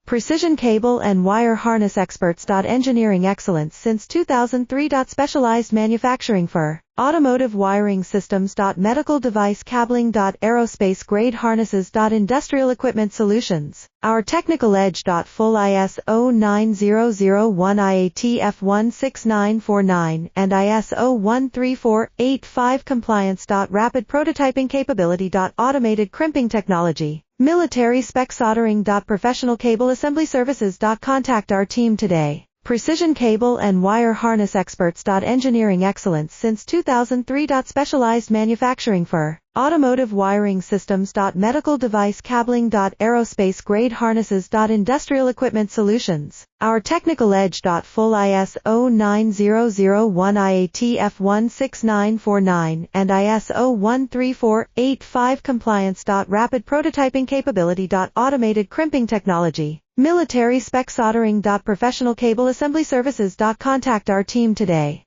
Precision cable and wire harness experts. Engineering excellence since 2003. Specialized manufacturing for automotive wiring systems. Medical device cabling. Aerospace grade harnesses. Industrial equipment solutions. Our technical edge. Full ISO 9001 IATF 16949 and ISO 13485 compliance. Rapid prototyping capability. Automated crimping technology. Military spec soldering. Professional cable assembly services. Contact our team today. Precision cable and wire harness experts. Engineering excellence since 2003. Specialized manufacturing for automotive wiring systems. Medical device cabling. Aerospace grade harnesses. Industrial equipment solutions. Our technical edge. Full ISO 9001 IATF 16949 and ISO 13485 compliance. Rapid prototyping capability. Automated crimping technology. Military spec soldering. Professional cable assembly services. Contact our team today.